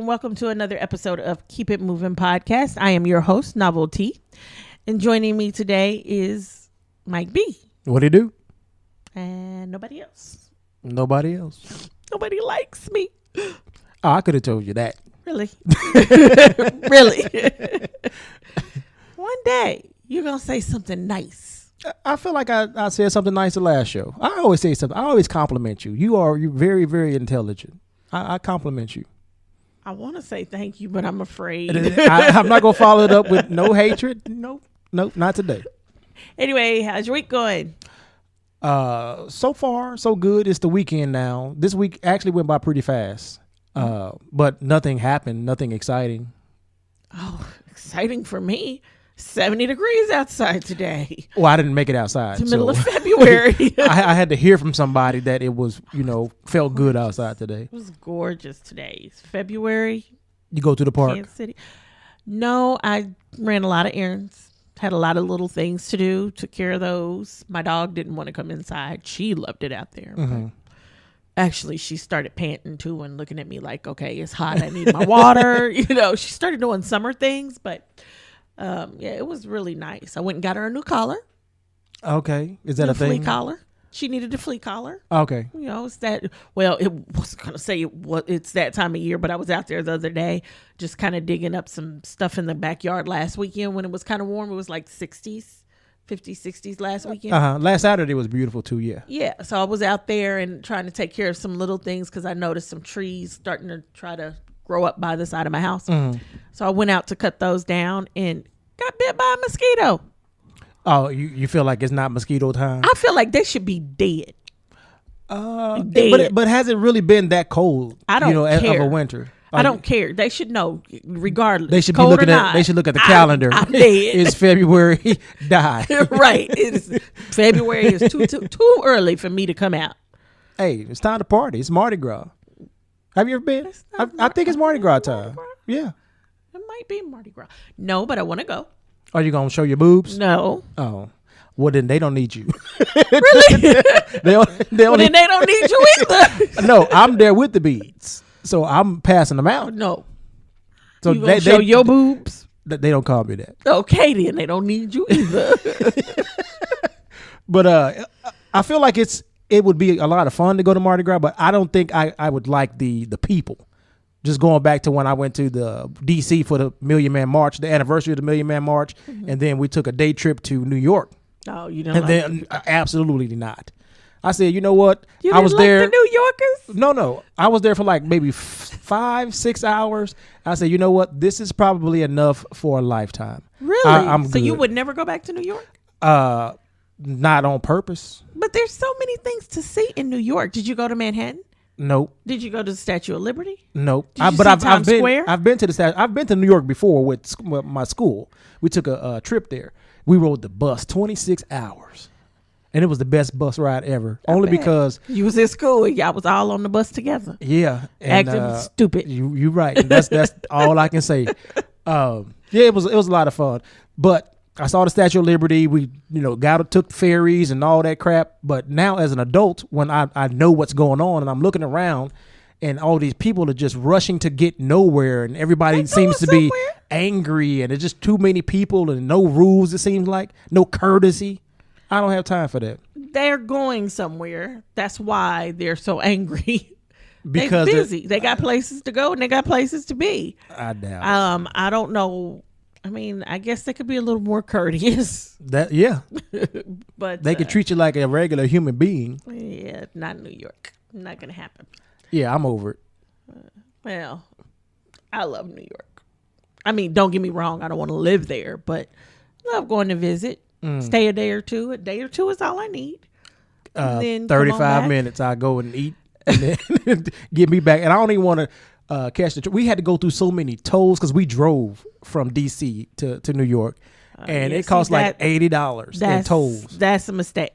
welcome to another episode of Keep It Moving Podcast. I am your host, Novelty, and joining me today is Mike B. What do you do? And nobody else. Nobody else. Nobody likes me. Oh, I could have told you that. Really? Really? One day, you're going to say something nice. I feel like I said something nice the last show. I always say something. I always compliment you. You're very, very intelligent. I compliment you. I want to say thank you, but I'm afraid. I'm not going to follow it up with no hatred. Nope, not today. Anyway, how's your week going? So far, so good. It's the weekend now. This week actually went by pretty fast. But nothing happened. Nothing exciting. Oh, exciting for me. 70 degrees outside today. Well, I didn't make it outside. It's the middle of February. I had to hear from somebody that it was, felt good outside today. It was gorgeous today. It's February. You go to the park? Kansas City. No, I ran a lot of errands. Had a lot of little things to do. Took care of those. My dog didn't want to come inside. She loved it out there. Mm-hmm. Actually, she started panting too and looking at me like, okay, it's hot. I need my water. She started doing summer things, but it was really nice. I went and got her a new collar. Okay. Is that a thing? Flea collar. She needed a flea collar. Okay. It's that, well, it wasn't going to say it's that time of year, but I was out there the other day just kind of digging up some stuff in the backyard last weekend when it was kind of warm. It was like 60s, 50s, 60s last weekend. Last Saturday was beautiful too, yeah. Yeah. So I was out there and trying to take care of some little things because I noticed some trees starting to try to grow up by the side of my house. Mm-hmm. So I went out to cut those down and got bit by a mosquito. Oh, you feel like it's not mosquito time? I feel like they should be dead. Dead. But has it really been that cold? I don't care. Of a winter. I don't care. They should know, regardless. They should cold be looking or at. not, They should look at the calendar. I'm dead. It's February. Die. Right. February is too early for me to come out. Hey, it's time to party. It's Mardi Gras. Have you ever been? I think it's Mardi Gras time. Yeah. It might be Mardi Gras. No, but I want to go. Are you gonna show your boobs? No. Oh. Well, then they don't need you. Really? they don't then they don't need you either. No, I'm there with the beads, so I'm passing them out. No. So you gonna show your boobs? They don't call me that. Okay, then they don't need you either. But I feel like it would be a lot of fun to go to Mardi Gras, but I don't think I would like the people. Just going back to when I went to the DC for the Million Man March, the anniversary of the Million Man March, mm-hmm. and then we took a day trip to New York. Oh, you don't? And then absolutely not. I said, you know what? I was there. The New Yorkers? No. I was there for like maybe 5-6 hours. I said, you know what? This is probably enough for a lifetime. Really? I'm so good. You would never go back to New York? Not on purpose. But there's so many things to see in New York. Did you go to Manhattan? Nope. Did you go to the Statue of Liberty? Nope. I've been Square? I've been to the statue. I've been to New York before with my school. We took a trip there. We rode the bus 26 hours, and it was the best bus ride ever. Only because you was in school. Y'all was all on the bus together. Yeah, and, acting stupid. You're right. And that's all I can say. It was a lot of fun, but. I saw the Statue of Liberty. We, took ferries and all that crap. But now as an adult, when I know what's going on and I'm looking around and all these people are just rushing to get nowhere and everybody seems to be angry and there's just too many people and no rules, it seems like, no courtesy. I don't have time for that. They're going somewhere. That's why they're so angry. Because they're busy. They got places to go and they got places to be. I doubt it. I don't know. I mean, I guess they could be a little more courteous. But they could treat you like a regular human being. Yeah, not in New York. Not gonna happen. Yeah, I'm over it. Well, I love New York. I mean, don't get me wrong. I don't want to live there, but I love going to visit. Stay a day or two. A day or two is all I need. Then 35 minutes, I go and eat, and then get me back. And I don't even want to. Catch the we had to go through so many tolls because we drove from DC to New York, and it cost like $80 in tolls. That's a mistake.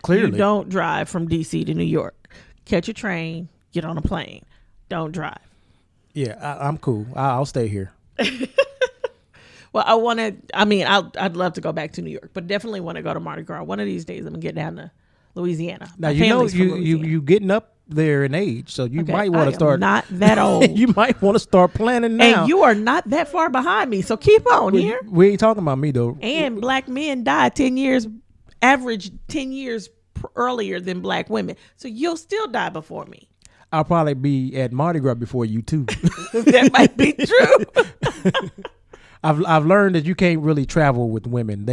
Clearly, you don't drive from DC to New York. Catch a train, get on a plane. Don't drive. Yeah, I'm cool. I'll stay here. Well, I'd love to go back to New York, but definitely want to go to Mardi Gras. One of these days, I'm gonna get down to Louisiana. Now you know you getting up there in age, so you Okay, might want I to start. am not that old. You might want to start planning now. And you are not that far behind me, so keep on here. We ain't talking about me though. And black men die 10 years, average 10 years earlier than black women. So you'll still die before me. I'll probably be at Mardi Gras before you too. That might be true. I've learned that you can't really travel with women.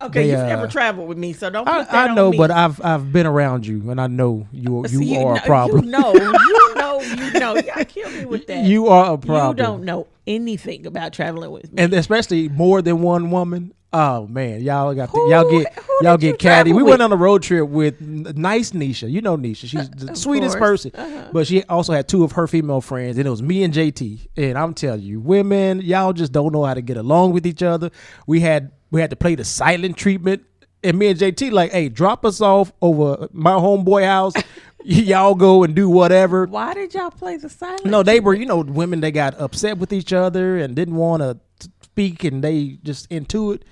Okay, you've never traveled with me, so don't put that I know, on me. but I've been around you, and I know you See, are a problem. You know. You gotta kill me with that. You are a problem. You don't know anything about traveling with me. And especially more than one woman. Oh man, y'all got Who y'all did get you catty. travel We with? went on a road trip with nice Nisha. You know Nisha. She's the sweetest course. person. But she also had two of her female friends, and it was me and JT. And I'm telling you, women, y'all just don't know how to get along with each other. We had to play the silent treatment. And me and JT like, hey, drop us off over my homeboy house. Y'all go and do whatever. Why did y'all play the silent? No, they were, women, they got upset with each other and didn't want to speak, and they just into it.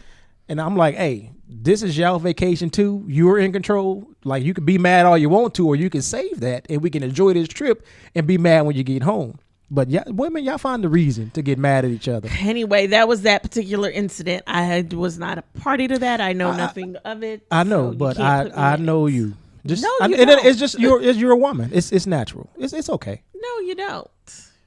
And I'm like, hey, this is y'all vacation too. You're in control. Like, you can be mad all you want to, or you can save that and we can enjoy this trip and be mad when you get home. But yeah, women, y'all find the reason to get mad at each other. Anyway, that was that particular incident. Was not a party to that. I know nothing of it. I know, so but I know you. Just, No, you and don't. it's just you're a woman. It's natural. It's okay. No, you don't.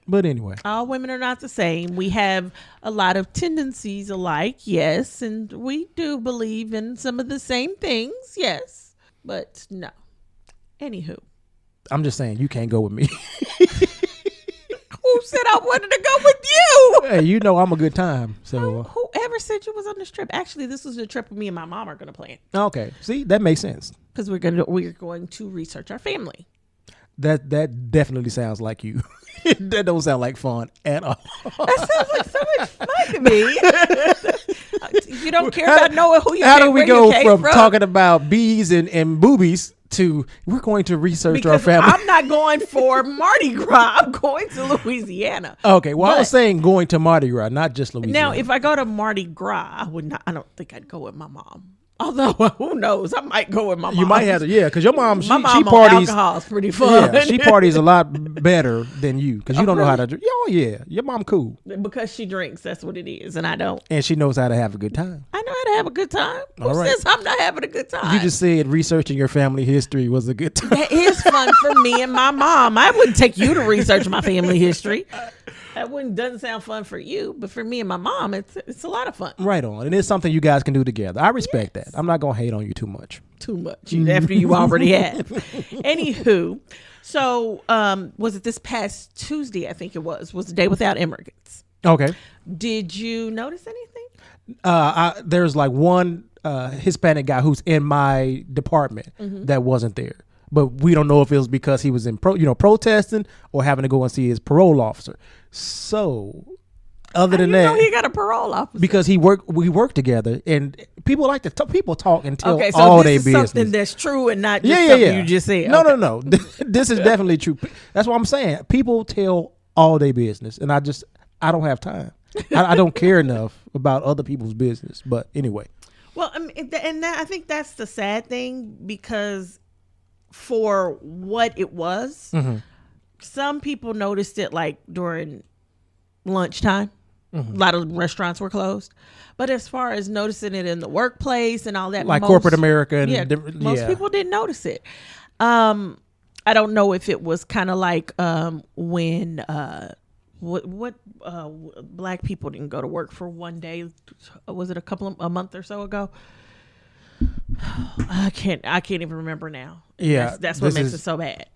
But anyway, All women are not the same. We have a lot of tendencies alike, yes, and we do believe in some of the same things, yes, but no. Anywho, I'm just saying you can't go with me. who said I wanted to go with you? Hey, I'm a good time. So Whoever said you was on this trip? Actually, this was a trip me and my mom are going to plan okay, see, that makes sense. because we're going to research our family. That definitely sounds like you. That don't sound like fun at all. That sounds like so much fun to me. You don't care about knowing who you. How do we go from from talking about bees and boobies to we're going to research our because family? I'm not going for Mardi Gras. I'm going to Louisiana. Okay, well, I was But- saying going to Mardi Gras, not just Louisiana. Now, if I go to Mardi Gras, I don't think I'd go with my mom. Although, who knows? I might go with my mom. you might have to, because your mom, My mom she on parties. alcohol is pretty fun. Yeah, she parties a lot better than you because you don't know how to drink. Oh yeah, your mom cool, because she drinks. That's what it is, and I don't. and she knows how to have a good time. I know how to have a good time. Who All right. says I'm not having a good time? You just said researching your family history was a good time. That is fun for me and my mom. I wouldn't take you to research my family history. That doesn't sound fun for you, but for me and my mom, it's a lot of fun. Right on, and it's something you guys can do together. I respect that. I'm not gonna hate on you too much. Too much after you already have. Anywho, so was it this past Tuesday? I think it was the day without immigrants. Okay. Did you notice anything? There's like one Hispanic guy who's in my department that wasn't there, but we don't know if it was because he was in protesting or having to go and see his parole officer. So, other than that, he got a parole officer because we work together, and people like to people talk and tell okay, so all this their is business. something that's true and not just something you just said. No, Okay. no. This is definitely true. That's what I'm saying. People tell all their business, and I don't have time. I don't care enough about other people's business. But anyway. Well, I mean, I think that's the sad thing because for what it was, some people noticed it like during lunchtime. A lot of restaurants were closed. But as far as noticing it in the workplace and all that, Like corporate America and most people didn't notice it. I don't know if it was kind of like when what black people didn't go to work for one day. Was it a month or so ago? I can't even remember now. Yeah, that's what makes it so bad.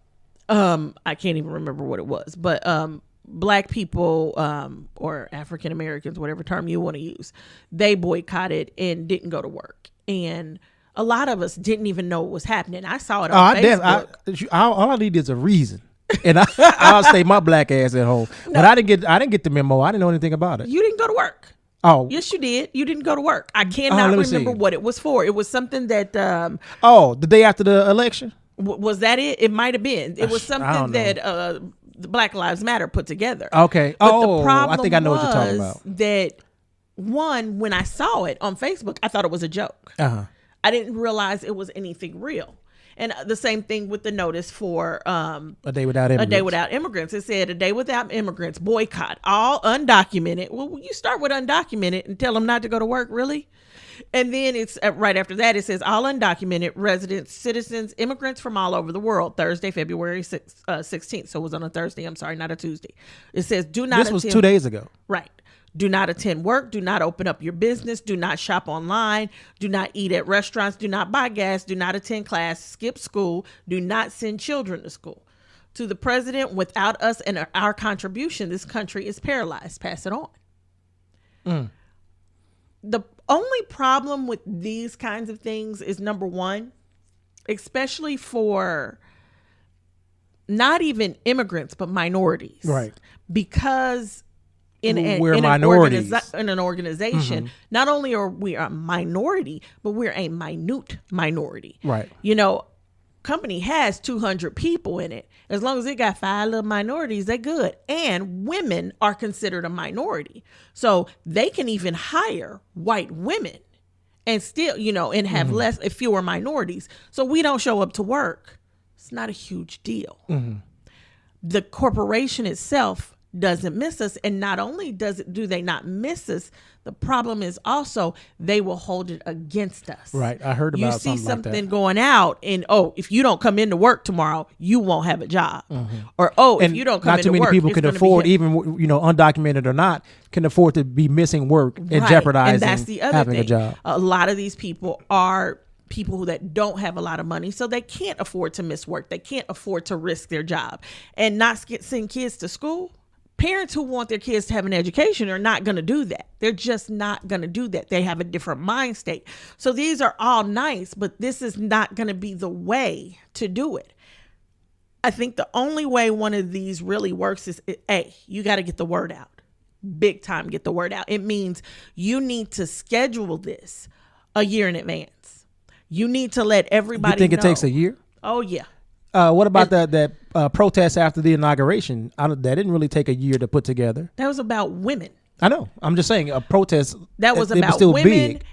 I can't even remember what it was, but black people or African Americans, whatever term you want to use, they boycotted and didn't go to work, and a lot of us didn't even know what was happening. I saw it on Facebook. All I need is a reason, and I'll stay my black ass at home. No. But I didn't get the memo. I didn't know anything about it. You didn't go to work. Oh, yes, you did. You didn't go to work. I cannot remember what it was for. It was something that. The day after the election. Was that it? It might have been. It was something that the Black Lives Matter put together. Okay. But the problem I think I know what you're talking about. That one, when I saw it on Facebook, I thought it was a joke. I didn't realize it was anything real. And the same thing with the notice for A day without immigrants. A day without immigrants. It said a day without immigrants, boycott all undocumented. Well, you start with undocumented and tell them not to go to work, really? And then it's right after that, it says all undocumented residents, citizens, immigrants from all over the world, Thursday, February 16th. So it was on a Thursday. I'm sorry, not a Tuesday. It says do not This was 2 days ago. Right. Do not attend work. Do not open up your business. Do not shop online. Do not eat at restaurants. Do not buy gas. Do not attend class. Skip school. Do not send children to school. To the president, without us and our contribution, this country is paralyzed. Pass it on. The only problem with these kinds of things is, number one, especially for not even immigrants, but minorities. Right. Because we're minorities. In an organization, not only are we a minority, but we're a minute minority. Right. You know, company has 200 people in it. As long as it got 5 little minorities, they're good. And women are considered a minority. So they can even hire white women and still, you know, and have fewer minorities. So we don't show up to work. It's not a huge deal. The corporation itself doesn't miss us. And not only do they not miss us, the problem is also they will hold it against us. Right. I heard about something like that. You see something going out and, if you don't come into work tomorrow, you won't have a job. Or, if you don't come into work, not too many people can afford, even, you know, undocumented or not, can afford to be missing work and jeopardizing and that's the other having thing. a job. A lot of these people are people that don't have a lot of money, so they can't afford to miss work. They can't afford to risk their job and not send kids to school. Parents who want their kids to have an education are not going to do that. They're just not going to do that. They have a different mind state. So these are all nice, but this is not going to be the way to do it. I think the only way one of these really works is, you got to get the word out. Big time, get the word out. It means you need to schedule this a year in advance. You need to let everybody know. You think it takes a year? Oh, yeah. What about that protest after the inauguration? That didn't really take a year to put together. That was about women. I know. I'm just saying a protest. That was about still women. Big.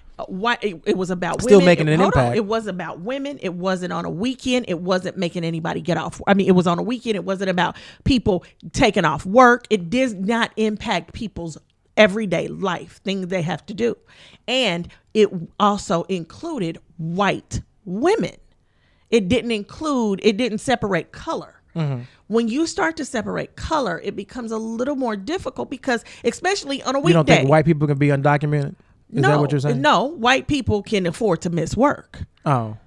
It was about still women. Making an impact. It was about women. It wasn't on a weekend. It wasn't making anybody get off. I mean, it was on a weekend. It wasn't about people taking off work. It did not impact people's everyday life, things they have to do. And it also included white women. It didn't separate color. When you start to separate color, it becomes a little more difficult because, especially on a weekday. You don't think white people can be undocumented? Is that what you're saying? No, white people can afford to miss work. Oh.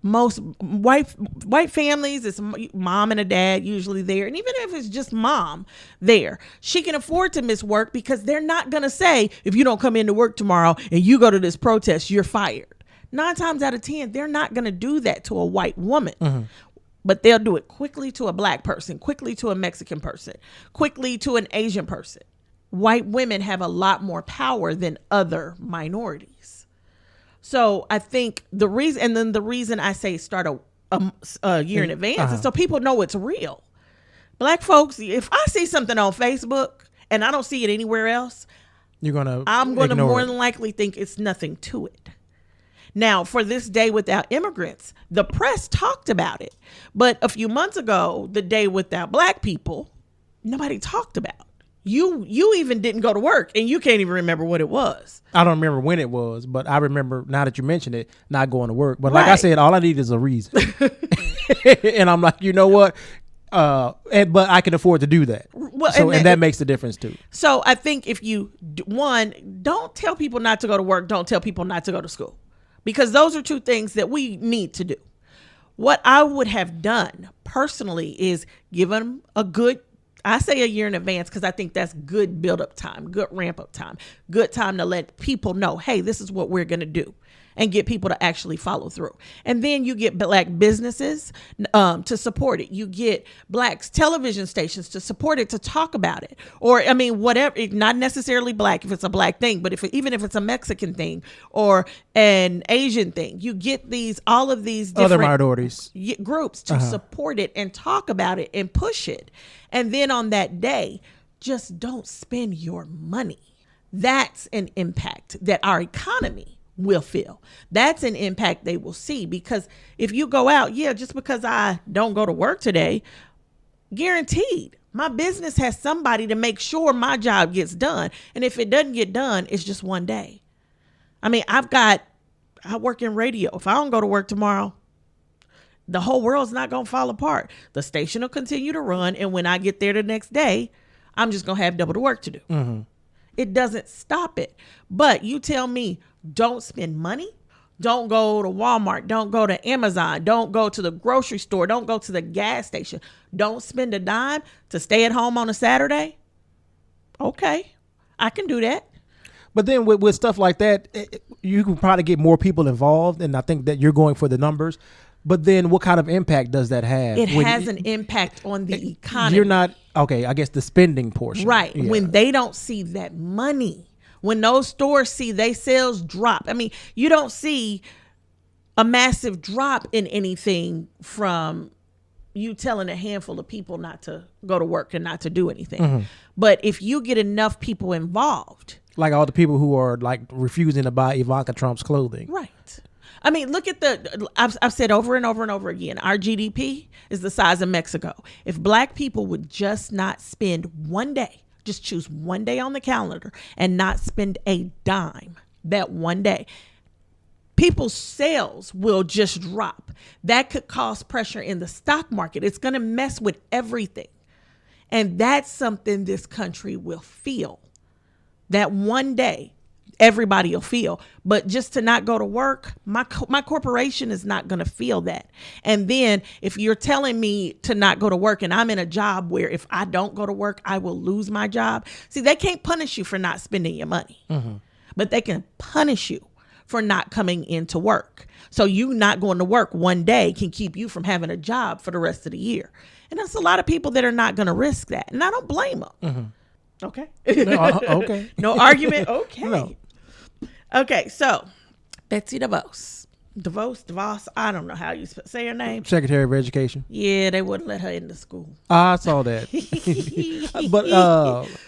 Most white families, it's mom and a dad usually there. And even if it's just mom there, she can afford to miss work because they're not going to say, if you don't come into work tomorrow and you go to this protest, you're fired. 9 times out of 10, they're not going to do that to a white woman. But they'll do it quickly to a black person, quickly to a Mexican person, quickly to an Asian person. White women have a lot more power than other minorities. So I think the reason I say start a year in advance is so people know it's real. Black folks, if I see something on Facebook and I don't see it anywhere else, I'm going to more than likely think it's nothing to it. Now, for this day without immigrants, the press talked about it. But a few months ago, the day without black people, nobody talked about. You even didn't go to work, and you can't even remember what it was. I don't remember when it was, but I remember, now that you mentioned it, not going to work. But like I said, all I need is a reason. And I'm like, you know what? But I can afford to do that. Well, and that makes the difference too. So I think if you, don't tell people not to go to work. Don't tell people not to go to school. Because those are two things that we need to do. What I would have done personally is give them I say a year in advance because I think that's good build up time, good ramp up time, good time to let people know, hey, this is what we're going to do, and get people to actually follow through. And then you get black businesses to support it. You get black television stations to support it, to talk about it. Or, I mean, whatever, not necessarily black if it's a black thing, but even if it's a Mexican thing or an Asian thing, you get all of these different other minorities groups to support it and talk about it and push it. And then on that day, just don't spend your money. That's an impact that our economy will feel. That's an impact they will see, because if you go out, just because I don't go to work today, guaranteed my business has somebody to make sure my job gets done. And if it doesn't get done, it's just one day. I mean, I work in radio. If I don't go to work tomorrow, the whole world's not going to fall apart. The station will continue to run. And when I get there the next day, I'm just going to have double the work to do. Mm-hmm. It doesn't stop it. But you tell me, don't spend money. Don't go to Walmart. Don't go to Amazon. Don't go to the grocery store. Don't go to the gas station. Don't spend a dime to stay at home on a Saturday. Okay, I can do that. But then with stuff like that, you can probably get more people involved. And I think that you're going for the numbers. But then what kind of impact does that have? It has an impact on the economy. You're not, okay, I guess the spending portion. Right. Yeah. When they don't see that money. When those stores see their sales drop. I mean, you don't see a massive drop in anything from you telling a handful of people not to go to work and not to do anything. Mm-hmm. But if you get enough people involved. Like all the people who are like refusing to buy Ivanka Trump's clothing. Right. I mean, look at I've said over and over and over again, our GDP is the size of Mexico. If black people would just not spend one day, just choose one day on the calendar and not spend a dime that one day, people's sales will just drop. That could cause pressure in the stock market. It's going to mess with everything. And that's something this country will feel. That one day, everybody will feel. But just to not go to work, my corporation is not going to feel that. And then if you're telling me to not go to work and I'm in a job where if I don't go to work, I will lose my job. See, they can't punish you for not spending your money, but they can punish you for not coming into work. So you not going to work one day can keep you from having a job for the rest of the year. And that's a lot of people that are not going to risk that. And I don't blame them. Mm-hmm. Okay. No, okay. No argument. Okay. No. Okay, so Betsy Devos, I don't know how you say her name. Secretary of Education. Yeah, they wouldn't let her into school. I saw that. But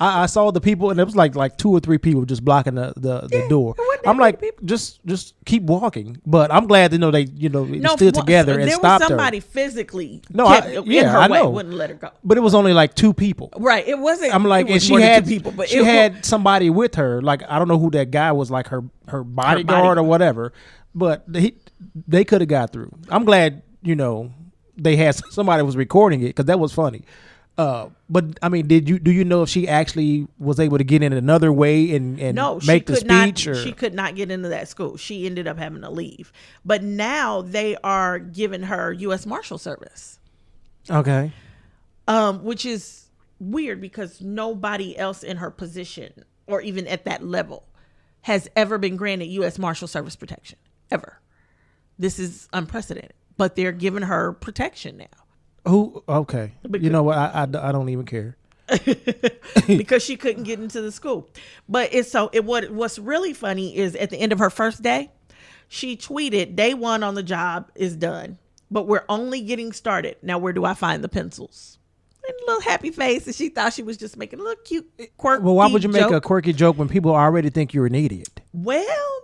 I saw the people, and it was like 2 or 3 people just blocking the door. I'm like, just keep walking. But I'm glad to know they stood together and stopped her. There was somebody physically in her I way, know. wouldn't let her go. But it was only like 2 people. Right, it wasn't. I'm like, it was and she had 2 people, but she had somebody with her. Like I don't know who that guy was, like her bodyguard or whatever. But they could have got through. I'm glad, they had somebody was recording it because that was funny. But I mean, do you know if she actually was able to get in another way and make the speech? She could not get into that school. She ended up having to leave. But now they are giving her U.S. Marshal Service. Okay. Which is weird because nobody else in her position or even at that level has ever been granted U.S. Marshal Service protection. Ever. This is unprecedented, but they're giving her protection now. Who? Okay. Because, you know what? I don't even care. Because she couldn't get into the school. But what's really funny is at the end of her first day, she tweeted, "Day 1 on the job is done, but we're only getting started. Now, where do I find the pencils?" And a little happy face, and she thought she was just making a little cute, quirky Well, why would you make joke. a quirky joke when people already think you're an idiot? Well,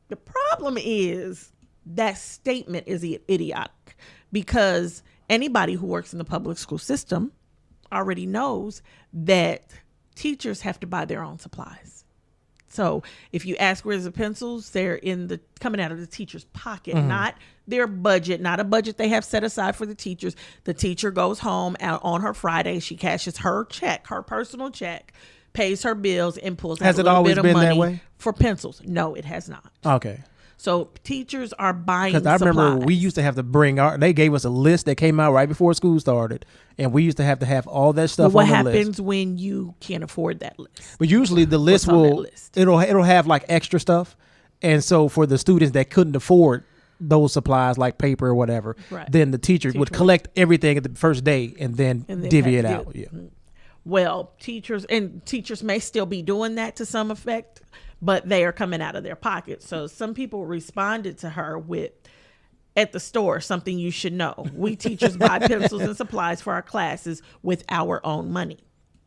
the problem is that statement is idiotic because anybody who works in the public school system already knows that teachers have to buy their own supplies. So if you ask where's the pencils, they're coming out of the teacher's pocket, not their budget, not a budget they have set aside for the teachers. The teacher goes home out on her Friday. She cashes her check, her personal check, pays her bills, and pulls out a little bit of money that way? For pencils. No, it has not. Okay. So teachers are buying supplies. Because I remember we used to have to they gave us a list that came out right before school started, and we used to have all that stuff on the list. What happens when you can't afford that list? But usually the list it'll have like extra stuff, and so for the students that couldn't afford those supplies like paper or whatever, then the teacher would collect everything at the first day and then divvy it out. Yeah. Well, teachers may still be doing that to some effect, but they are coming out of their pockets. So some people responded to her with, at the store, something you should know. We teachers buy pencils and supplies for our classes with our own money.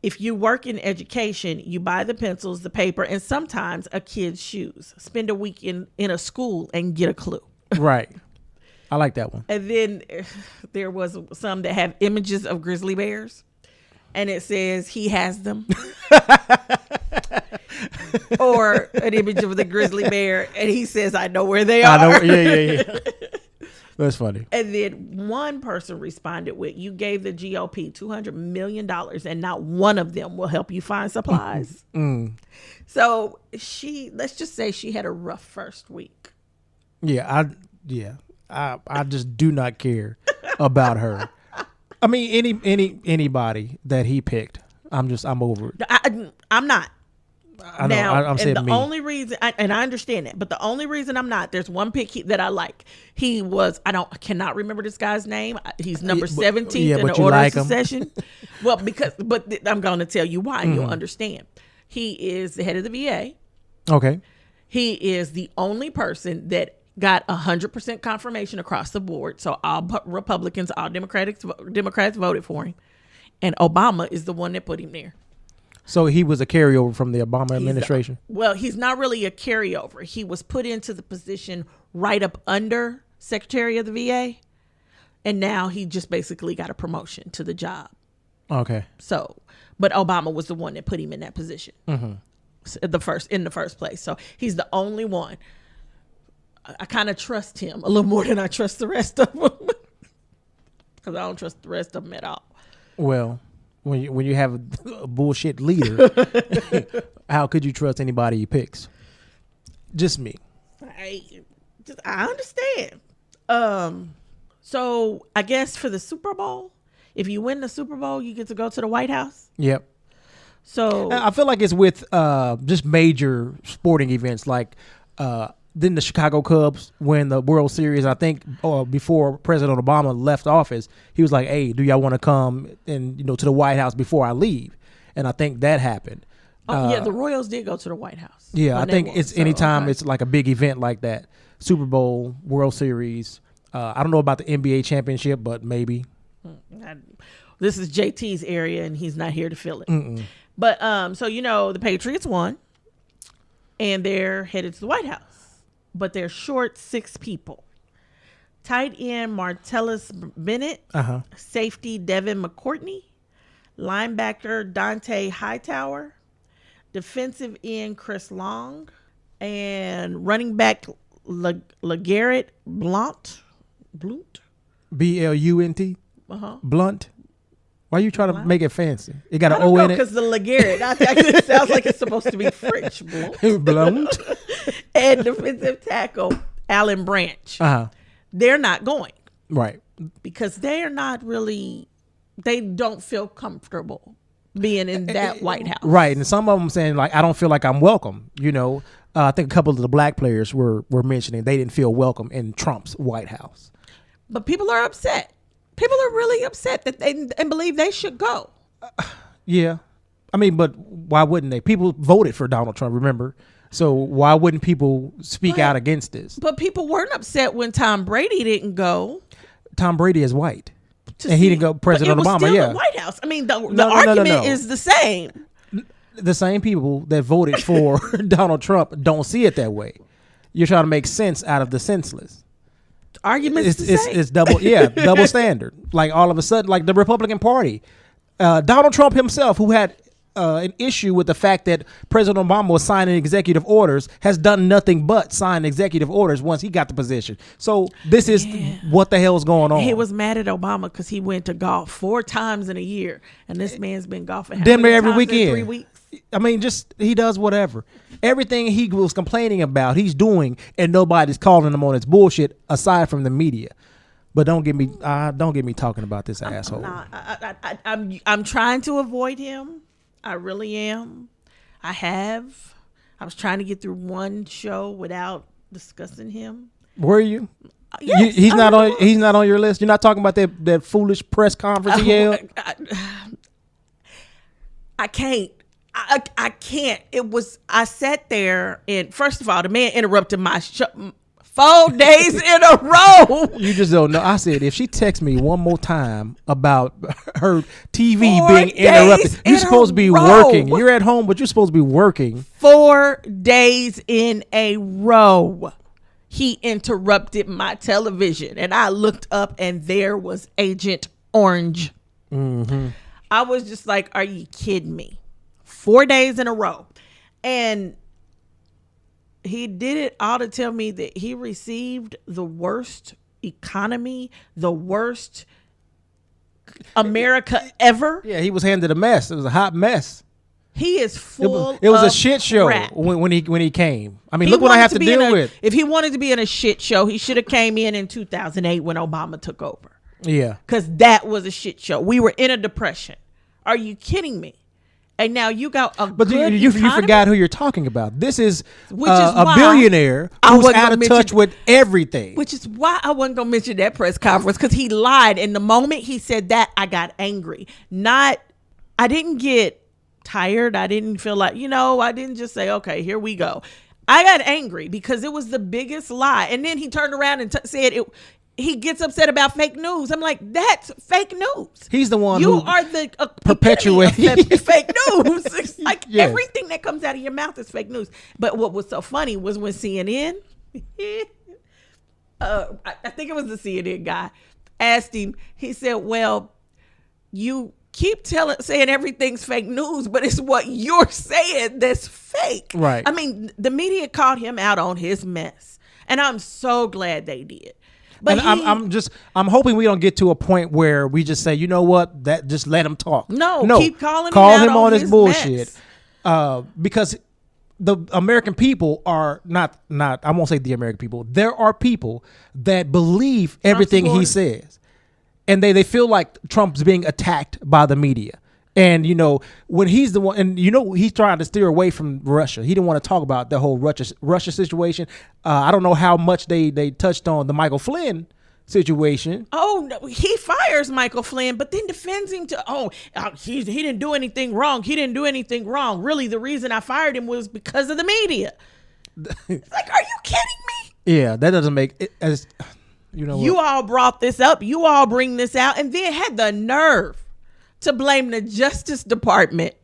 If you work in education, you buy the pencils, the paper, and sometimes a kid's shoes. Spend a week in a school and get a clue. Right. I like that one. And then there was some that have images of grizzly bears, and it says he has them. Or an image of the grizzly bear, and he says, I know where they are. I know. Yeah. That's funny. And then one person responded with, you gave the GOP $200 million and not one of them will help you find supplies. So let's just say she had a rough first week. I just do not care about her. I mean, anybody that he picked, I'm over it. I'm not. I know. Now, I'm saying and the me. only reason, and I understand that, but the only reason I'm not, there's one pick that I like. He was, I cannot remember this guy's name. He's number 17 in the order of succession. Well, but I'm going to tell you why. You'll understand. He is the head of the VA. Okay. He is the only person that got 100% confirmation across the board. So all Republicans, all Democrats voted for him. And Obama is the one that put him there. So he was a carryover from the Obama administration? He's not really a carryover. He was put into the position right up under Secretary of the VA. And now he just basically got a promotion to the job. Okay. So, but Obama was the one that put him in that position. In the first place. So he's the only one. I kind of trust him a little more than I trust the rest of them. Because I don't trust the rest of them at all. Well, when you have a bullshit leader, how could you trust anybody he picks? Just me. I understand. So I guess for the Super Bowl, if you win the Super Bowl, you get to go to the White House. Yep. So I feel like it's with just major sporting events like then the Chicago Cubs win the World Series. I think before President Obama left office, he was like, "Hey, do y'all want to come and to the White House before I leave?" And I think that happened. The Royals did go to the White House. Yeah, I think it's anytime it's like a big event like that, Super Bowl, World Series. I don't know about the NBA championship, but maybe. This is JT's area, and he's not here to fill it. But so the Patriots won, and they're headed to the White House. But they're short 6 people. Tight end Martellus Bennett, safety Devin McCourtney, linebacker Dante Hightower, defensive end Chris Long, and running back LeGarrette Blount. Blunt. Uh-huh. Blunt. Why are you trying to make it fancy? It got an O in it? Because the LeGarrette. It sounds like it's supposed to be French. Blunt. And defensive tackle Alan Branch. They're not going. Right. Because they don't feel comfortable being in that White House. Right. And some of them saying, like, I don't feel like I'm welcome. I think a couple of the black players were mentioning they didn't feel welcome in Trump's White House. But people are upset. People are really upset that and believe they should go. Yeah. I mean, but why wouldn't they? People voted for Donald Trump, remember? So why wouldn't people speak out against this? But people weren't upset when Tom Brady didn't go. Tom Brady is white. And he didn't go. President Obama, still the White House. I mean, the argument is the same. The same people that voted for Donald Trump don't see it that way. You're trying to make sense out of the senseless. It's double standard. Like all of a sudden, like the Republican Party, Donald Trump himself, who had an issue with the fact that President Obama was signing executive orders, has done nothing but sign executive orders once he got the position. So this is what the hell's going on. He was mad at Obama because he went to golf 4 times in a year, and this man's been golfing damn near every weekend. 3 weeks. I mean, just he does whatever. Everything he was complaining about, he's doing, and nobody's calling him on his bullshit aside from the media. But don't get me talking about this asshole. I'm trying to avoid him. I really am. I was trying to get through one show without discussing him. Were you? Yes, he's not on your list. You're not talking about that foolish press conference he held. I can't. I can't. I sat there, and first of all, the man interrupted my show. 4 days in a row. You just don't know. I said, if she texts me one more time about her TV 4 being interrupted, days you're in supposed a to be row. working. You're at home, but you're supposed to be working. 4 days in a row. He interrupted my television, and I looked up, and there was Agent Orange. Mm-hmm. I was just like, are you kidding me? 4 days in a row. And he did it all to tell me that he received the worst economy, the worst America ever. Yeah, he was handed a mess. It was a hot mess. He is full. It was of a shit show crap. when he came. I mean, He look what I wanted have to be in deal with. If he wanted to be in a shit show, he should have came in 2008 when Obama took over. Yeah, because that was a shit show. We were in a depression. Are you kidding me? And now you got a but good you economy? forgot who you're talking about. This is, Which is a why billionaire I who's wasn't out gonna of mention- touch with everything. Which is why I wasn't going to mention that press conference, because he lied. And the moment he said that, I got angry. I didn't get tired. I didn't feel like, I didn't just say, okay, here we go. I got angry because it was the biggest lie. And then he turned around and said it. He gets upset about fake news. I'm like, that's fake news. He's the one You who are the perpetuate fake news. It's like Yes. everything that comes out of your mouth is fake news. But what was so funny was when CNN, I think it was the CNN guy, asked him. He said, "Well, you keep saying everything's fake news, but it's what you're saying that's fake." Right. I mean, the media called him out on his mess, and I'm so glad they did. But and I'm hoping we don't get to a point where we just say, you know what, that just let him talk. No, keep calling him call out him on his his bullshit. mess. Because the American people are not. I won't say the American people. There are people that believe everything he says, and they feel like Trump's being attacked by the media. And when he's the one, and he's trying to steer away from Russia. He didn't want to talk about the whole Russia situation. I don't know how much they touched on the Michael Flynn situation. Oh, no, he fires Michael Flynn, but then defends him he didn't do anything wrong. He didn't do anything wrong. Really, the reason I fired him was because of the media. It's like, are you kidding me? Yeah, that doesn't make it as You all brought this up. You all bring this out, and then had the nerve to blame the Justice Department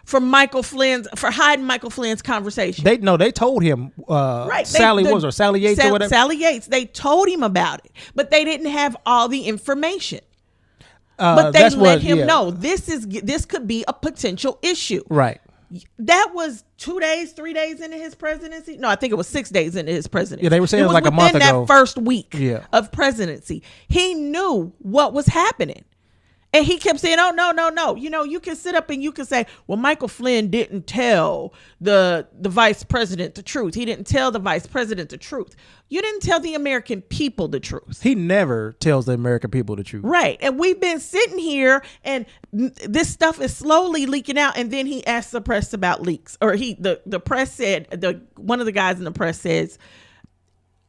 for hiding Michael Flynn's conversation. They told him Right. Sally Yates or whatever. Sally Yates. They told him about it, but they didn't have all the information. But they let him know this could be a potential issue. Right. That was 2 days, 3 days into his presidency. No, I think it was 6 days into his presidency. Yeah, they were saying it was like a month within ago. that first week Yeah. of presidency. He knew what was happening. And he kept saying, oh, no. You can sit up and you can say, well, Michael Flynn didn't tell the vice president the truth. He didn't tell the vice president the truth. You didn't tell the American people the truth. He never tells the American people the truth. Right. And we've been sitting here and this stuff is slowly leaking out. And then he asked the press about leaks, or the press said, one of the guys in the press says,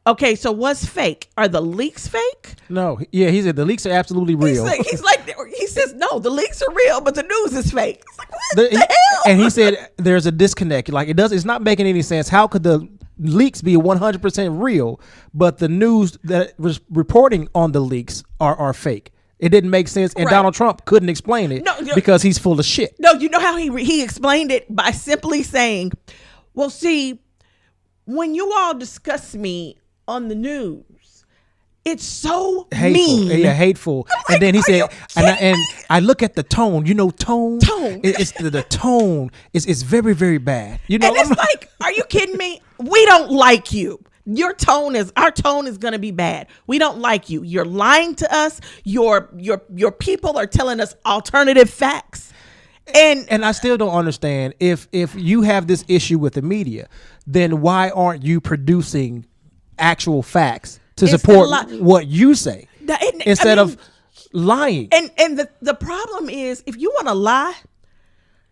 okay, so what's fake? Are the leaks fake? No. Yeah, he said the leaks are absolutely real. He says, no, the leaks are real, but the news is fake. It's like, what the hell? And he said there's a disconnect. Like it's not making any sense. How could the leaks be 100% real, but the news that was reporting on the leaks are fake? It didn't make sense, and Right. Donald Trump couldn't explain it because he's full of shit. No, you know how he explained it? By simply saying, well, see, when you all discuss me on the news, it's so Hateful. mean. Yeah, hateful. Like, and then he are said, you and I look at the tone. Tone. Tone. It's the tone is very, very bad. And it's like, are you kidding me? We don't like you. Our tone is going to be bad. We don't like you. You're lying to us. Your people are telling us alternative facts. And I still don't understand if you have this issue with the media, then why aren't you producing actual facts to support what you say instead of lying? And the problem is, if you want to lie,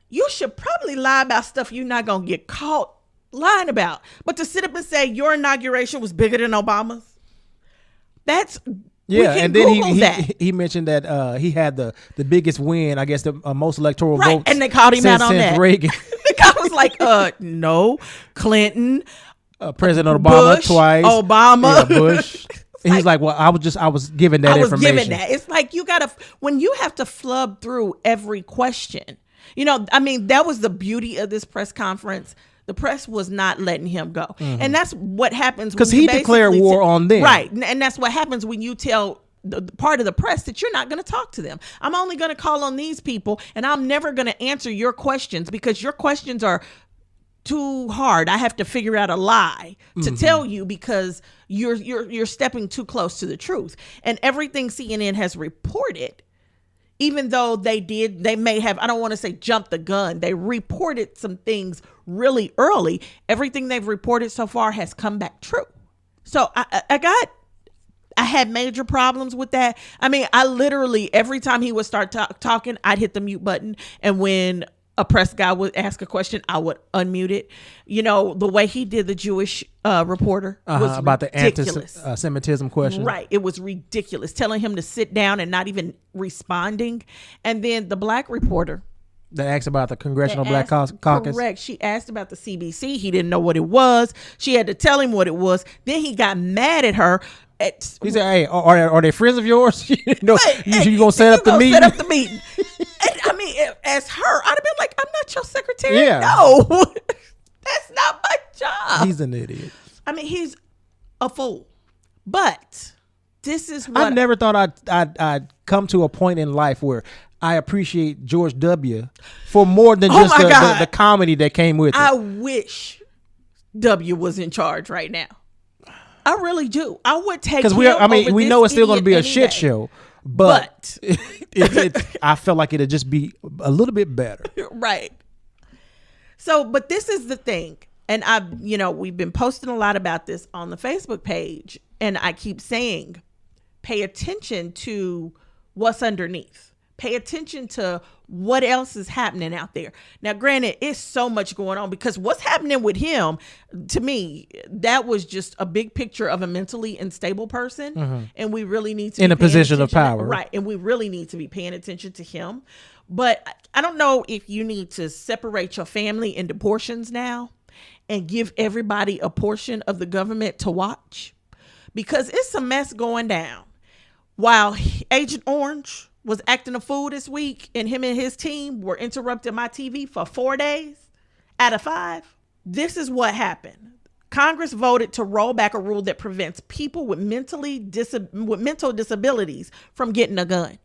you should probably lie about stuff you're not going to get caught lying about. But to sit up and say your inauguration was bigger than Obama's, that's and then he mentioned that he had the biggest win, I guess the most electoral votes, and they called him out on since that. Reagan. The guy was like, no, Clinton, President Obama Bush, twice. Obama. Yeah, Bush. And he's like, well, I was given that information. Given that. It's like when you have to flub through every question. That was the beauty of this press conference. The press was not letting him go. Mm-hmm. And that's what happens. Because he declared war on them. Right. And that's what happens when you tell the part of the press that you're not going to talk to them. I'm only going to call on these people, and I'm never going to answer your questions because your questions are too hard. I have to figure out a lie to tell you because you're stepping too close to the truth. And everything CNN has reported, even though they may have, I don't want to say jumped the gun, they reported some things really early. Everything they've reported so far has come back true. So I had major problems with that. I literally, every time he would start talking, I'd hit the mute button. And when a press guy would ask a question, I would unmute it. The way he did the Jewish reporter was about ridiculous. The anti-Semitism question. Right. It was ridiculous. Telling him to sit down and not even responding. And then the black reporter that asked about the Congressional Black Caucus. Correct. She asked about the CBC. He didn't know what it was. She had to tell him what it was. Then he got mad at her. He said, "Hey, are they friends of yours? you gonna set up the meeting? Set up the meeting." As her, I'd have been like, "I'm not your secretary. Yeah. No, that's not my job." He's an idiot. He's a fool. But this is what I never thought I'd come to a point in life where I appreciate George W. for more than just the comedy that came with it. I wish W was in charge right now. I really do. I would take him because we know it's still going to be a shit show, but I felt like it'd just be a little bit better. Right. So, but this is the thing, and we've been posting a lot about this on the Facebook page, and I keep saying, pay attention to what's underneath. Pay attention to what else is happening out there. Now, granted, it's so much going on because what's happening with him, to me, that was just a big picture of a mentally unstable person. Mm-hmm. And we really need to be in a position of power. Right. And we really need to be paying attention to him. But I don't know if you need to separate your family into portions now and give everybody a portion of the government to watch, because it's a mess going down. While Agent Orange was acting a fool this week and him and his team were interrupting my TV for 4 days out of 5. This is what happened. Congress voted to roll back a rule that prevents people with mental disabilities from getting a gun.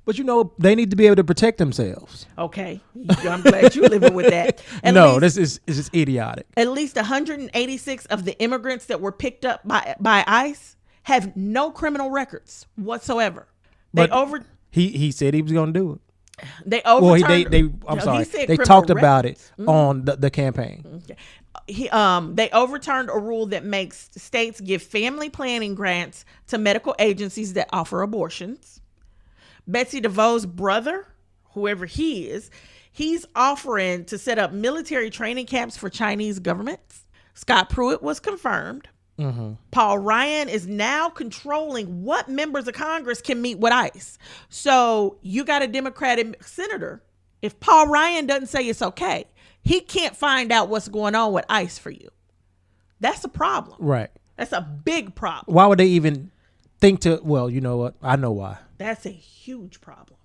But they need to be able to protect themselves. Okay. I'm glad you're living with that. This is just idiotic. At least 186 of the immigrants that were picked up by ICE have no criminal records whatsoever. He said he was going to do it. They overturned. They talked about it on the campaign. Okay. They overturned a rule that makes states give family planning grants to medical agencies that offer abortions. Betsy Devos' brother, whoever he is, he's offering to set up military training camps for Chinese governments. Scott Pruitt was confirmed. Mm-hmm. Paul Ryan is now controlling what members of Congress can meet with ICE. So you got a Democratic senator. If Paul Ryan doesn't say it's okay, he can't find out what's going on with ICE for you. That's a problem. Right. That's a big problem. Why would they even think to, well, you know what? I know why. That's a huge problem.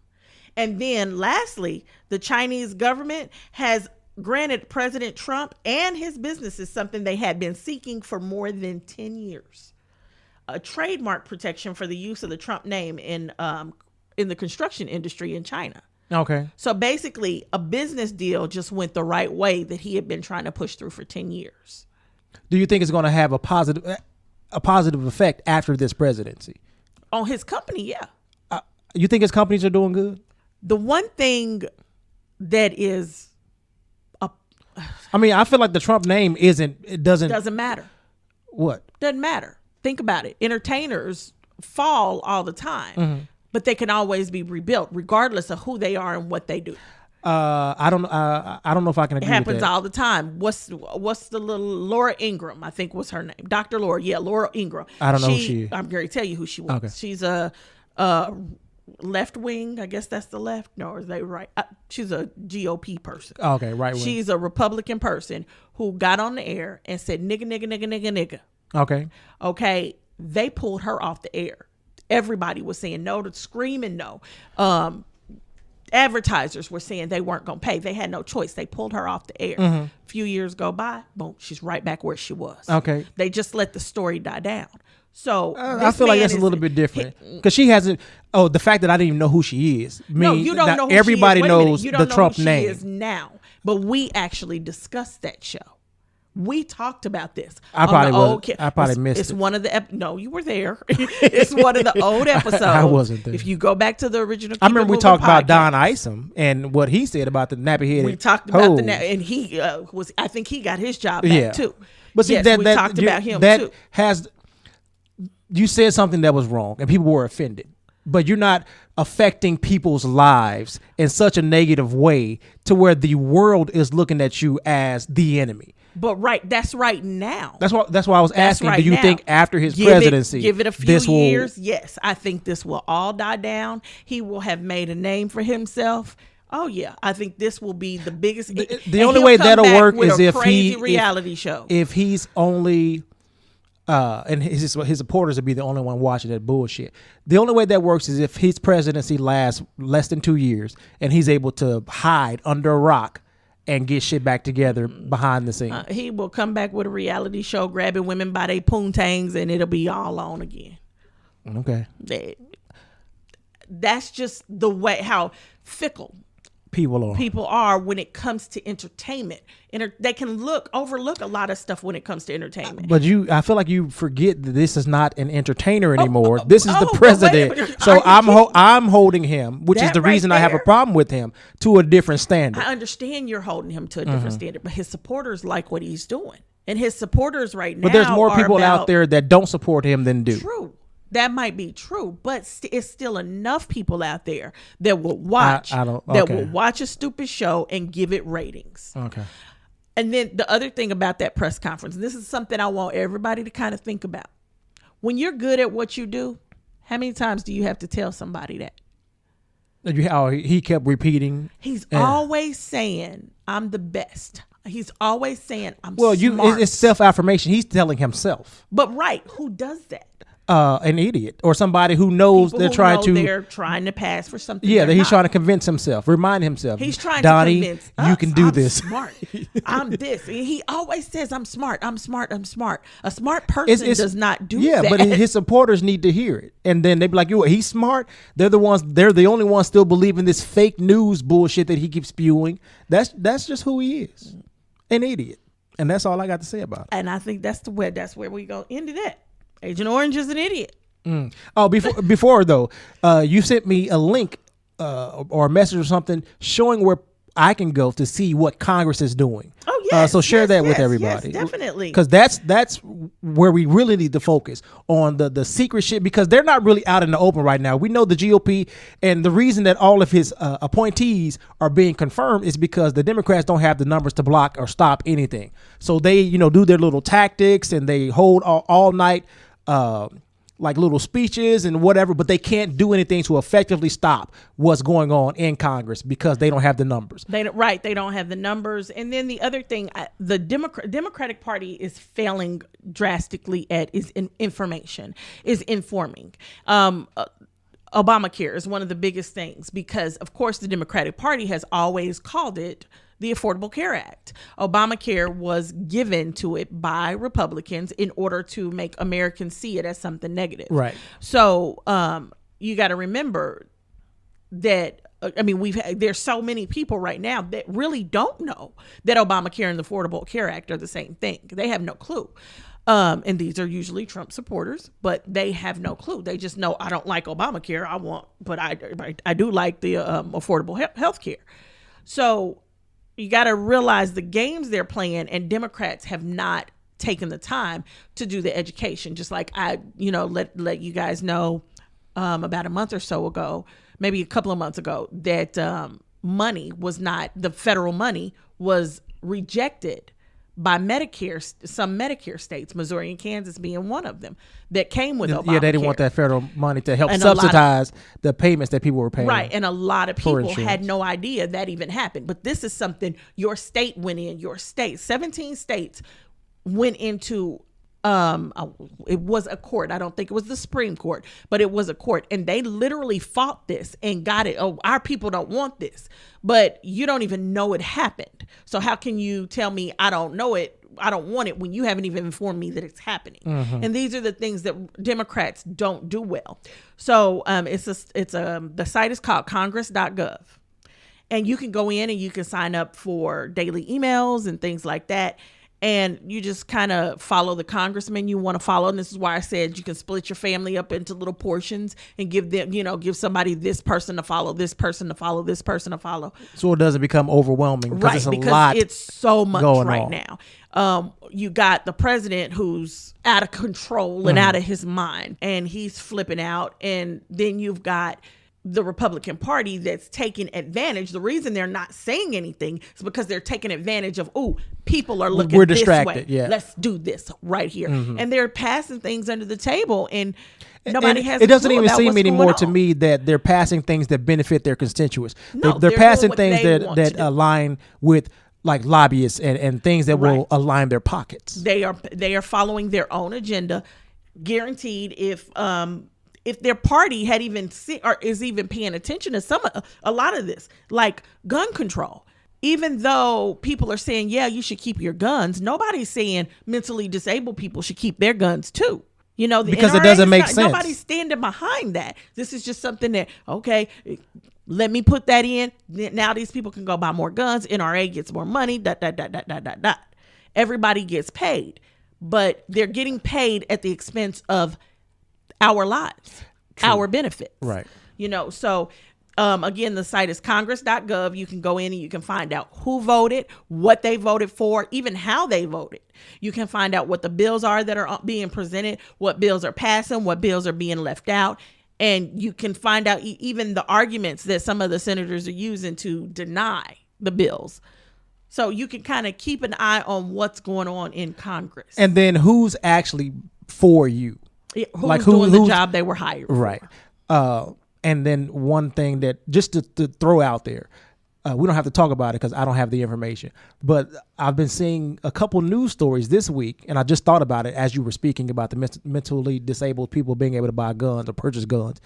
And then lastly, the Chinese government has granted President Trump and his businesses something they had been seeking for more than 10 years. A trademark protection for the use of the Trump name in the construction industry in China. Okay. So basically, a business deal just went the right way that he had been trying to push through for 10 years. Do you think it's going to have a positive effect after this presidency? On his company, yeah. You think his companies are doing good? The one thing that is... I feel like the Trump name doesn't matter. What? Doesn't matter. Think about it. Entertainers fall all the time, mm-hmm. but they can always be rebuilt regardless of who they are and what they do. I don't know if I can agree with that. It happens all the time. What's the little Laura Ingraham, I think was her name. Dr. Laura. Yeah, Laura Ingraham. I don't know who she is. I'm going to tell you who she was. Okay. She's a left wing. I guess that's the left. No, or is they right? She's a GOP person. Okay, right wing. She's a Republican person who got on the air and said nigga, nigga, nigga, nigga, nigga. Okay. Okay. They pulled her off the air. Everybody was saying no, to screaming no. Advertisers were saying they weren't going to pay. They had no choice. They pulled her off the air. Mm-hmm. A few years go by, boom, she's right back where she was. Okay. They just let the story die down. So I feel like that's a little bit different because she hasn't. Oh, the fact that I didn't even know who she is. No, you don't know who everybody she is. knows you don't the know Trump who name. She is now, but we actually discussed that show. We talked about this. I probably missed it's it. One of the no, you were there. It's one of the old episodes. I wasn't there. If you go back to the original, I remember we talked about podcast, Don Isom and what he said about the nappy headed. We talked about and he was. I think he got his job back too. But see, yes, we talked about him too. You said something that was wrong and people were offended, but you're not affecting people's lives in such a negative way to where the world is looking at you as the enemy. But that's right now. That's why I was asking. Do you think after his presidency, give it a few years? Yes, I think this will all die down. He will have made a name for himself. Oh yeah, I think this will be the biggest. The only way that'll work is if crazy reality show. If he's only. And his supporters will be the only one watching that bullshit. The only way that works is if his presidency lasts less than 2 years and he's able to hide under a rock and get shit back together behind the scenes. He will come back with a reality show grabbing women by their poontangs and it'll be all on again. Okay. That's just the way how fickle people are when it comes to entertainment. They can overlook a lot of stuff when it comes to entertainment. But I feel like you forget that this is not an entertainer anymore. This is the president. So I'm holding him, which is the reason I have a problem with him, to a different standard. I understand you're holding him to a different standard, but his supporters like what he's doing, and his supporters right now. But there's more people out there that don't support him than do. True. That might be true, but it's still enough people out there that will watch that will watch a stupid show and give it ratings. Okay. And then the other thing about that press conference, and this is something I want everybody to kind of think about. When you're good at what you do, how many times do you have to tell somebody that? He kept repeating. He's always saying, "I'm the best." He's always saying, "I'm smart." It's self-affirmation. He's telling himself. But who does that? An idiot or somebody who knows they're trying to pass for something. Yeah, that he's trying to convince himself, remind himself. He's trying Donnie, to convince us, you can do I'm this. Smart. I'm this. And he always says, "I'm smart. I'm smart. I'm smart." A smart person does not do that. Yeah, but his supporters need to hear it, and then they be like, "Yo, he's smart." They're the only ones still believing this fake news bullshit that he keeps spewing. That's just who he is, an idiot, and that's all I got to say about it. And I think that's where we go into that. Agent Orange is an idiot. Oh, before though, you sent me a link or a message or something showing where I can go to see what Congress is doing. Oh yes. So share that with everybody. Yes, definitely. Because that's where we really need to focus on the secret shit, because they're not really out in the open right now. We know the GOP, and the reason that all of his appointees are being confirmed is because the Democrats don't have the numbers to block or stop anything. So they do their little tactics and they hold all night like little speeches and whatever, but they can't do anything to effectively stop what's going on in Congress because they don't have the numbers. They don't have the numbers. And then the other thing, the Democratic Party is failing drastically at informing. Obamacare is one of the biggest things because, of course, the Democratic Party has always called it the Affordable Care Act. Obamacare was given to it by Republicans in order to make Americans see it as something negative. Right. So you got to remember that, there's so many people right now that really don't know that Obamacare and the Affordable Care Act are the same thing. They have no clue. And these are usually Trump supporters, but they have no clue. They just know, I don't like Obamacare. But I do like the affordable health care. So you got to realize the games they're playing, and Democrats have not taken the time to do the education. Just like I, let you guys know about a month or so ago, maybe a couple of months ago, that the federal money was rejected by Medicare, some Medicare states, Missouri and Kansas being one of them, that came with Obamacare. Yeah, they didn't want that federal money to help And subsidize the payments that people were paying. Right. And a lot of people insurance. had no idea that even happened. But this is something your state went in, 17 states went into, it was a court. I don't think it was the Supreme Court, but it was a court. And they literally fought this and got it. Oh, our people don't want this. But you don't even know it happened. So how can you tell me I don't know it? I don't want it when you haven't even informed me that it's happening. Mm-hmm. And these are the things that Democrats don't do well. So the site is called congress.gov. And you can go in and you can sign up for daily emails and things like that. And you just kind of follow the congressman you want to follow. And this is why I said you can split your family up into little portions and give them, give somebody this person to follow, this person to follow, this person to follow. So it doesn't become overwhelming. Right, because it's so much right now. You got the president who's out of control and out of his mind, and he's flipping out. And then you've got the Republican Party that's taking advantage. The reason they're not saying anything is because they're taking advantage of, people are looking this way. Yeah. Let's do this right here. Mm-hmm. And they're passing things under the table, and nobody has. It doesn't even seem anymore to me that they're passing things that benefit their constituents. No, they're passing things that align with like lobbyists and things that will align their pockets. They are following their own agenda, guaranteed. If their party had even or is even paying attention to a lot of this, like gun control, even though people are saying, yeah, you should keep your guns, nobody's saying mentally disabled people should keep their guns too. Because it doesn't make sense. Nobody's standing behind that. This is just something that, okay, let me put that in. Now these people can go buy more guns. NRA gets more money. ... Everybody gets paid, but they're getting paid at the expense of our lives, our benefits. Right. So again, the site is congress.gov. You can go in and you can find out who voted, what they voted for, even how they voted. You can find out what the bills are that are being presented, what bills are passing, what bills are being left out. And you can find out even the arguments that some of the senators are using to deny the bills. So you can kind of keep an eye on what's going on in Congress. And then who's actually for you? Who's doing the job they were hired for. Right. And then one thing that just to throw out there, we don't have to talk about it because I don't have the information, but I've been seeing a couple news stories this week, and I just thought about it as you were speaking about the mentally disabled people being able to buy guns or purchase guns.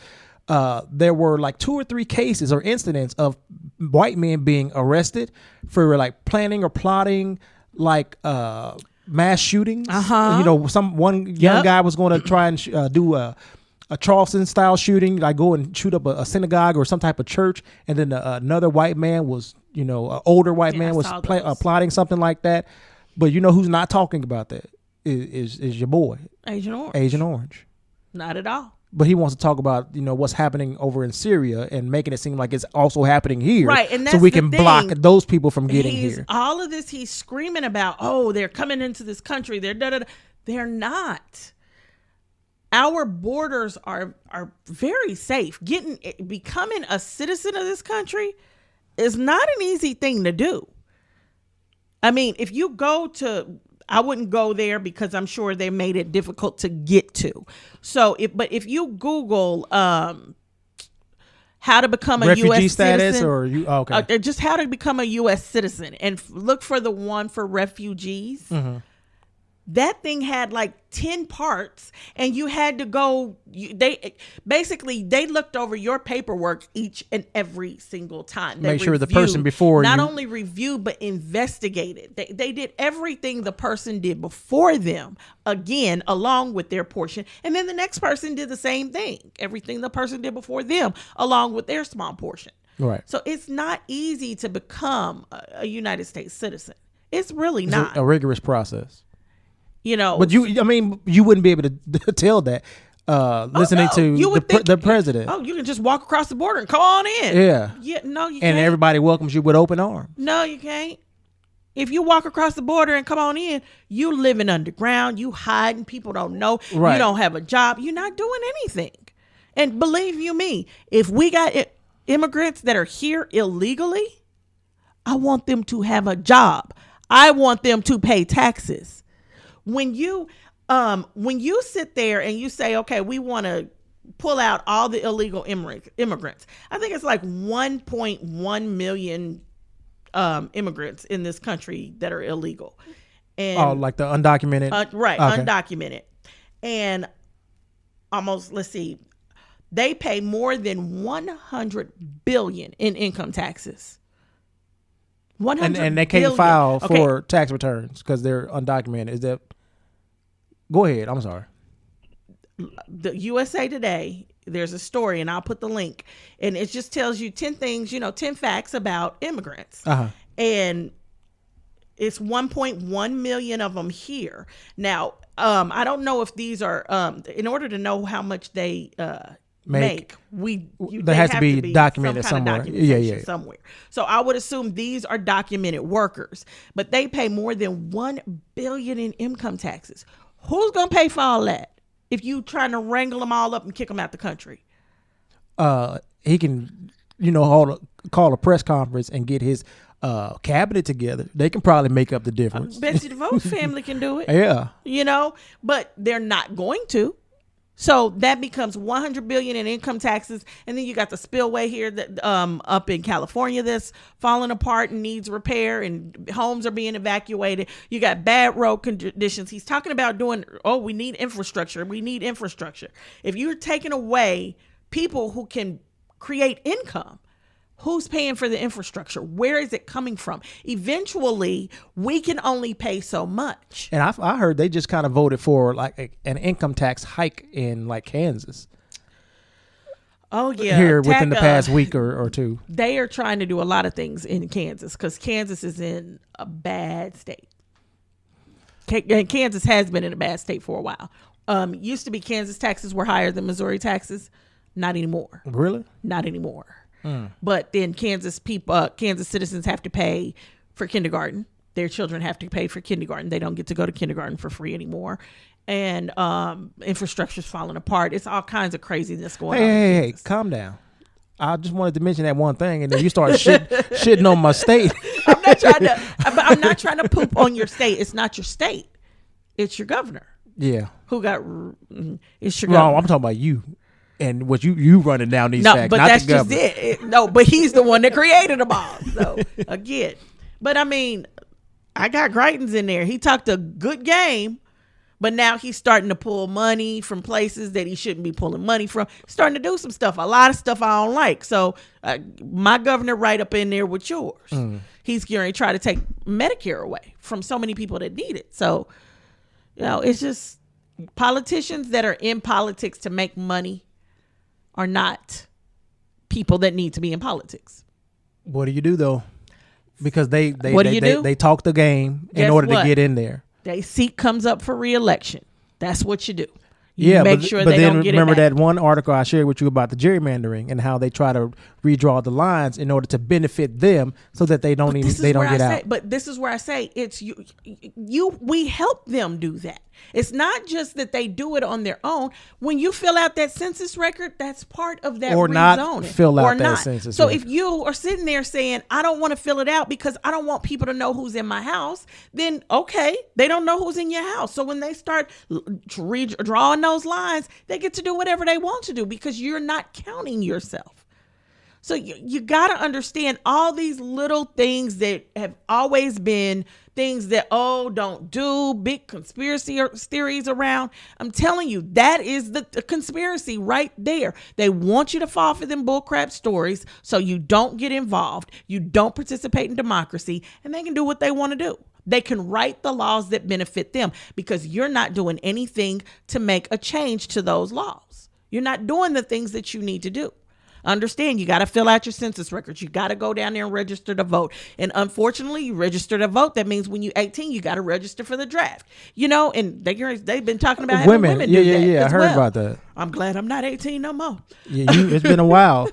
There were like 2 or 3 cases or incidents of white men being arrested for like planning or plotting like mass shootings. One young guy was going to try and do a Charleston style shooting, like go and shoot up a synagogue or some type of church, and then another white man was, an older white man was plotting something like that. But who's not talking about that is your boy Agent Orange. Not at all. But he wants to talk about, what's happening over in Syria and making it seem like it's also happening here. Right. And that's so we can block those people from getting here. All of this he's screaming about, they're coming into this country. They're not. Our borders are very safe. Becoming a citizen of this country is not an easy thing to do. I mean, if you go to, I wouldn't go there because I'm sure they made it difficult to get to. So, if you Google how to become a refugee U.S. status citizen, just how to become a U.S. citizen, and look for the one for refugees. Mm-hmm. That thing had like 10 parts, and you had to go. They looked over your paperwork each and every single time. Make sure the person before not only reviewed but investigated. They did everything the person did before them, again along with their portion, and then the next person did the same thing. Everything the person did before them, along with their small portion. Right. So it's not easy to become a United States citizen. It's really not a rigorous process. But you wouldn't be able to tell that listening to the president. Oh, you can just walk across the border and come on in. Yeah. No, you can't. And everybody welcomes you with open arms. No, you can't. If you walk across the border and come on in, you living underground, you hiding, people don't know, right. You don't have a job, you're not doing anything. And believe you me, if we got immigrants that are here illegally, I want them to have a job. I want them to pay taxes. When you sit there and you say, okay, we want to pull out all the illegal immigrants. I think it's like 1.1 million immigrants in this country that are illegal. And like the undocumented? Right, okay. Undocumented. And almost, let's see, they pay more than 100 billion in income taxes. 100 and they can't billion. file for tax returns because they're undocumented. Is that? Go ahead. I'm sorry. The USA Today, there's a story, and I'll put the link, and it just tells you 10 things, 10 facts about immigrants. And it's 1.1 million of them here. Now, I don't know if these are, in order to know how much they make, they has to be documented somewhere. Yeah. Somewhere. So I would assume these are documented workers, but they pay more than 1 billion in income taxes. Who's going to pay for all that if you trying to wrangle them all up and kick them out the country? He can, call a press conference and get his cabinet together. They can probably make up the difference. Betsy Devos family can do it. Yeah. But they're not going to. So that becomes 100 billion in income taxes, and then you got the spillway here that up in California that's falling apart and needs repair, and homes are being evacuated. You got bad road conditions. He's talking about we need infrastructure. We need infrastructure. If you're taking away people who can create income, who's paying for the infrastructure? Where is it coming from? Eventually, we can only pay so much. And I heard they just kind of voted for like an income tax hike in like Kansas. Oh, yeah. Here within the past week or two. They are trying to do a lot of things in Kansas because Kansas is in a bad state. Kansas has been in a bad state for a while. Used to be Kansas taxes were higher than Missouri taxes. Not anymore. Really? Not anymore. But then Kansas citizens have to pay for kindergarten. Their children have to pay for kindergarten. They don't get to go to kindergarten for free anymore. And infrastructure's falling apart. It's all kinds of craziness going on. Hey, calm down. I just wanted to mention that one thing, and then you start shitting on my state. I'm not trying to poop on your state. It's not your state. It's your governor. Yeah. It's your governor. No, I'm talking about you. And what you running down these facts, but not that's the government. just it. No, but he's the one that created them all. So again, but I mean, I got Greitens in there. He talked a good game, but now he's starting to pull money from places that he shouldn't be pulling money from. Starting to do some stuff, a lot of stuff I don't like. So my governor right up in there with yours. He's going to try to take Medicare away from so many people that need it. So, it's just politicians that are in politics to make money are not people that need to be in politics. What do you do though? Because they talk the game in Guess order what? to get in there. Their seat comes up for re-election. That's what you do. Make sure but they then don't get it remember back. that one article I shared with you about the gerrymandering and how they try to redraw the lines in order to benefit them so that they don't get out. But this is where I say it's we help them do that. It's not just that they do it on their own. When you fill out that census record, that's part of that or rezoning. Not fill out that census So record. if you are sitting there saying, I don't want to fill it out because I don't want people to know who's in my house, then okay, they don't know who's in your house. So when they start drawing those lines, they get to do whatever they want to do because you're not counting yourself. So you got to understand all these little things that have always been things that, don't do, big conspiracy theories around. I'm telling you, that is the conspiracy right there. They want you to fall for them bullcrap stories so you don't get involved, you don't participate in democracy, and they can do what they want to do. They can write the laws that benefit them because you're not doing anything to make a change to those laws. You're not doing the things that you need to do. Understand, you got to fill out your census records. You got to go down there and register to vote. And unfortunately, you register to vote. That means when you're 18, you got to register for the draft. And they've been talking about having women do that. Yeah, I heard about that. I'm glad I'm not 18 no more. Yeah, it's been a while.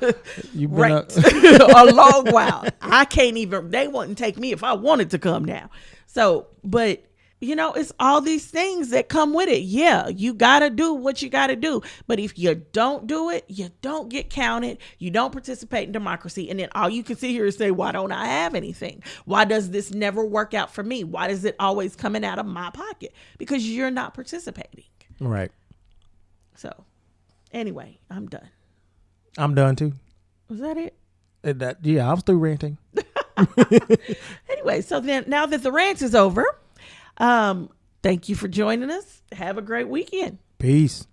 You've been a long while. I can't even. They wouldn't take me if I wanted to come now. So, but it's all these things that come with it. Yeah, you got to do what you got to do. But if you don't do it, you don't get counted. You don't participate in democracy. And then all you can sit here is say, why don't I have anything? Why does this never work out for me? Why is it always coming out of my pocket? Because you're not participating. Right. So anyway, I'm done. I'm done too. Was that it? I was through ranting. Anyway, so then now that the rant is over, thank you for joining us. Have a great weekend. Peace.